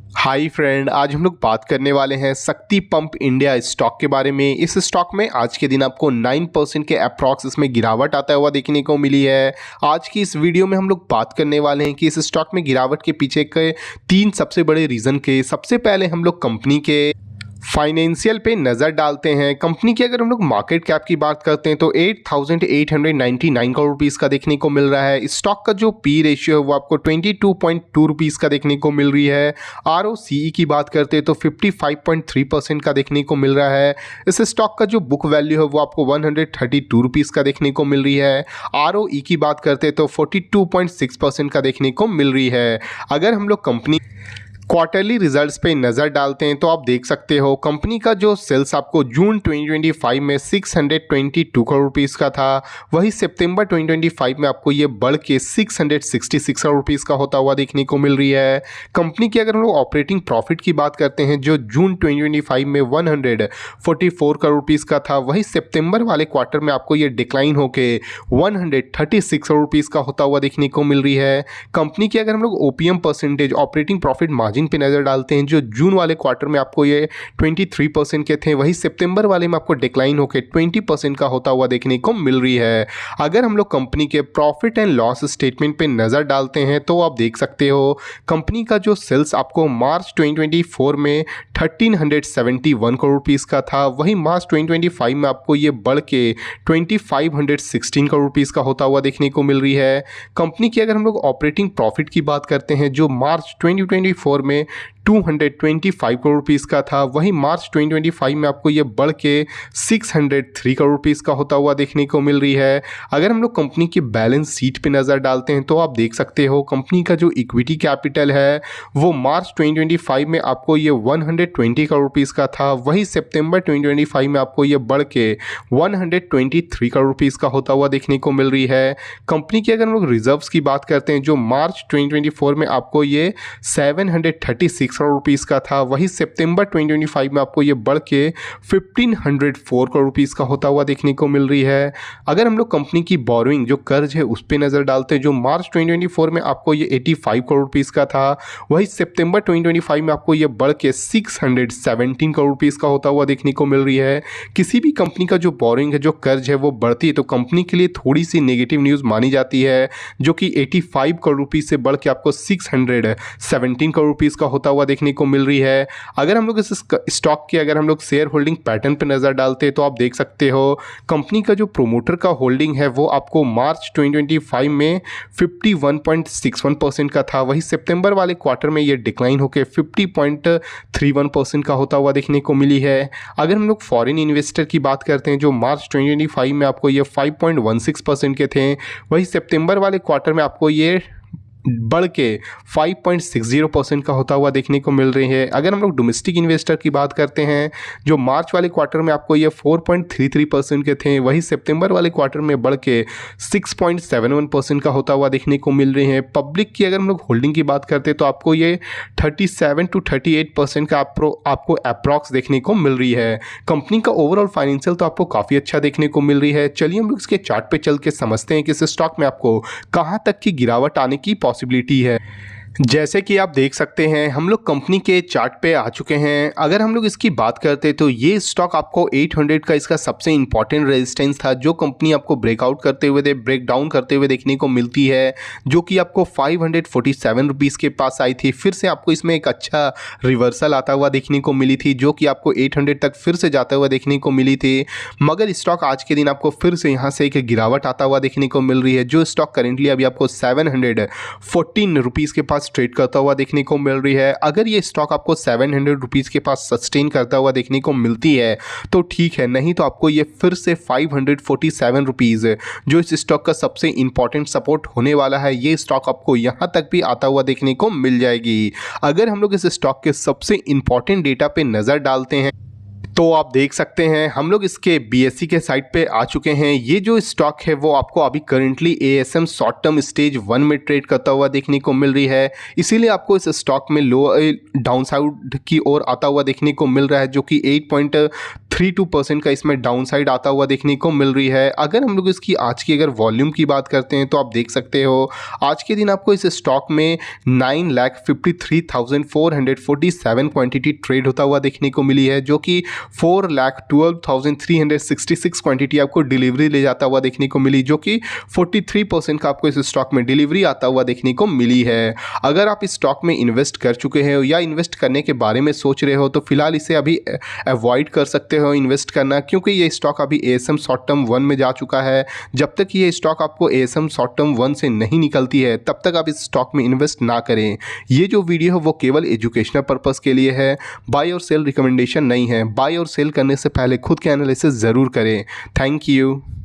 Hi friend, आज हम लोग बात करने वाले हैं शक्ति पंप इंडिया स्टॉक के बारे में। इस स्टॉक में आज के दिन आपको 9% के अप्रॉक्स इसमें गिरावट आता हुआ देखने को मिली है। आज की इस वीडियो में हम लोग बात करने वाले हैं कि इस स्टॉक में गिरावट के पीछे के 3 सबसे बड़े रीज़न के। सबसे पहले हम लोग कंपनी के फाइनेंशियल पे नज़र डालते हैं। कंपनी की अगर हम लोग मार्केट कैप की बात करते हैं तो 8,899 करोड़ रुपीज़ का देखने को मिल रहा है। स्टॉक का जो पी रेशियो है वो आपको 22.2 रुपीज़ का देखने को मिल रही है। ROCE की बात करते हैं तो 55.3% का देखने को मिल रहा है। इस स्टॉक का जो बुक वैल्यू है वो आपको 132 रुपीज़ का देखने को मिल रही है। ROE की बात करते हैं तो 42.6% का देखने को मिल रही है। अगर हम लोग कंपनी क्वार्टरली रिजल्ट्स पे नज़र डालते हैं तो आप देख सकते हो कंपनी का जो सेल्स आपको जून 2025 में 622 करोड़ रुपीज़ का था, वही सितंबर 2025 में आपको ये बढ़ के 666 करोड़ रुपीज़ का होता हुआ देखने को मिल रही है। कंपनी की अगर हम लोग ऑपरेटिंग प्रॉफिट की बात करते हैं जो जून 2025 में 144 करोड़ रुपीज़ का था, वही सितंबर वाले क्वार्टर में आपको ये डिक्लाइन होके 136 करोड़ रुपीज़ का होता हुआ देखने को मिल रही है। कंपनी की अगर हम लोग OPM percentage operating profit margin पे नजर डालते हैं जो जून वाले क्वार्टर में आपको ये 23% के थे, वही सितंबर वाले में आपको डिक्लाइन होकर 20% का होता हुआ देखने को मिल रही है। अगर हम लोग कंपनी के प्रॉफिट एंड लॉस स्टेटमेंट पे नजर डालते हैं तो आप देख सकते हो कंपनी का जो सेल्स आपको मार्च 2024 में 1371 करोड़ रुपीस का था, वही मार्च 2025 में आपको ये बढ़ के 2516 करोड़ रुपीस का होता हुआ देखने को मिल रही है। कंपनी की अगर हम लोग ऑपरेटिंग प्रॉफिट की बात करते हैं जो मार्च 2024 में 225 करोड़ रुपीज़ का था, वही मार्च 2025 में आपको ये बढ़ के 603 करोड़ रुपीज़ का होता हुआ देखने को मिल रही है। अगर हम लोग कंपनी की बैलेंस शीट पे नज़र डालते हैं तो आप देख सकते हो कंपनी का जो इक्विटी कैपिटल है वो मार्च 2025 में आपको ये 120 करोड़ रुपीज़ का था, वही सितंबर 2025 में आपको ये बढ़ के 123 करोड़ रुपीज़ का होता हुआ देखने को मिल रही है। कंपनी की अगर हम लोग रिजर्व्स की बात करते हैं जो मार्च 2024 में आपको ये 736 करोड़ रुपीज़ का था, वही सितंबर 2025 में आपको ये बढ़ के 1504 करोड़ रुपीज़ का होता हुआ देखने को मिल रही है। अगर हम लोग कंपनी की बोरोइंग जो कर्ज है उस पर नज़र डालते हैं जो मार्च 2024 में आपको ये 85 करोड़ रुपीज़ का था, वही सितंबर 2025 में आपको ये बढ़ के 617 करोड़ रुपीज़ का होता हुआ देखने को मिल रही है। किसी भी कंपनी का जो बोरोइंग है जो कर्ज है वो बढ़ती है तो कंपनी के लिए थोड़ी सी नेगेटिव न्यूज़ मानी जाती है, जो कि 85 करोड़ रुपीज़ से बढ़ के आपको 617 करोड़ रुपीज़ का होता हुआ देखने को मिल रही है। अगर हम लोग इस स्टॉक के अगर हम लोग शेयर होल्डिंग पैटर्न पर नज़र डालते हैं तो आप देख सकते हो कंपनी का जो प्रोमोटर का होल्डिंग है वो आपको मार्च 2025 में 51.61% का था, वही सितंबर वाले क्वार्टर में ये डिक्लाइन होकर 50.31% का होता हुआ देखने को मिली है। अगर हम लोग फॉरेन इन्वेस्टर की बात करते हैं जो मार्च 2025 में आपको ये 5.16% के थे, वही सितंबर वाले क्वार्टर में आपको ये बढ़ के 5.60% का होता हुआ देखने को मिल रही है। अगर हम लोग डोमेस्टिक इन्वेस्टर की बात करते हैं जो मार्च वाले क्वार्टर में आपको ये 4.33% के थे, वही सितंबर वाले क्वार्टर में बढ़ के 6.71% का होता हुआ देखने को मिल रही है। पब्लिक की अगर हम लोग होल्डिंग की बात करते हैं तो आपको ये 37 to 38% का आपको अप्रॉक्स देखने को मिल रही है। कंपनी का ओवरऑल फाइनेंशियल तो आपको काफ़ी अच्छा देखने को मिल रही है। चलिए हम लोग इसके चार्ट पे चल के समझते हैं कि इस स्टॉक में आपको कहाँ तक की गिरावट आने की पॉसिबिलिटी है। जैसे कि आप देख सकते हैं हम लोग कंपनी के चार्ट पे आ चुके हैं। अगर हम लोग इसकी बात करते हैं तो ये स्टॉक आपको 800 का इसका सबसे इंपॉर्टेंट रेजिस्टेंस था जो कंपनी आपको ब्रेकआउट करते हुए ब्रेक डाउन करते हुए देखने को मिलती है, जो कि आपको 547 रुपीज़ के पास आई थी। फिर से आपको इसमें एक अच्छा रिवर्सल आता हुआ देखने को मिली थी जो कि आपको 800 तक फिर से जाता हुआ देखने को मिली थी, मगर स्टॉक आज के दिन आपको फिर से यहाँ से एक गिरावट आता हुआ देखने को मिल रही है। जो स्टॉक करेंटली अभी आपको 714 रुपीज़ के पास ट्रेड करता हुआ देखने को मिल रही है। अगर ये स्टॉक आपको 700 रुपीज़ के पास सस्टेन करता हुआ देखने को मिलती है तो ठीक है, नहीं तो आपको ये फिर से 547 रुपीज़ जो इस स्टॉक का सबसे इंपॉर्टेंट सपोर्ट होने वाला है, ये स्टॉक आपको यहाँ तक भी आता हुआ देखने को मिल जाएगी। अगर हम लोग इस स्टॉक के सबसे इंपॉर्टेंट डेटा पे नज़र डालते हैं तो आप देख सकते हैं हम लोग इसके BSE के साइट पे आ चुके हैं। ये जो स्टॉक है वो आपको अभी currently ASM short term stage 1 में ट्रेड करता हुआ देखने को मिल रही है, इसीलिए आपको इस स्टॉक में लो डाउनसाइड की ओर आता हुआ देखने को मिल रहा है जो कि 3-2% का इसमें डाउन साइड आता हुआ देखने को मिल रही है। अगर हम लोग इसकी आज की अगर वॉल्यूम की बात करते हैं तो आप देख सकते हो आज के दिन आपको इस स्टॉक में 9,53,447 क्वांटिटी ट्रेड होता हुआ देखने को मिली है, जो कि 4,12,366 क्वांटिटी आपको डिलीवरी ले जाता हुआ देखने को मिली, जो कि 43% का आपको इस स्टॉक में डिलीवरी आता हुआ देखने को मिली है। अगर आप इस स्टॉक में इन्वेस्ट कर चुके हैं या इन्वेस्ट करने के बारे में सोच रहे हो तो फिलहाल इसे अभी अवॉइड कर सकते हो इन्वेस्ट करना, क्योंकि ये स्टॉक अभी एएसएम शॉर्ट टर्म 1 में जा चुका है। जब तक ये स्टॉक आपको एएसएम शॉर्ट टर्म 1 से नहीं निकलती है तब तक आप इस स्टॉक में इन्वेस्ट ना करें। ये जो वीडियो है वो केवल एजुकेशनल पर्पस के लिए है, बाय और सेल रिकमेंडेशन नहीं है। बाय और सेल करने से पहले खुद के एनालिसिस ज़रूर करें। Thank you.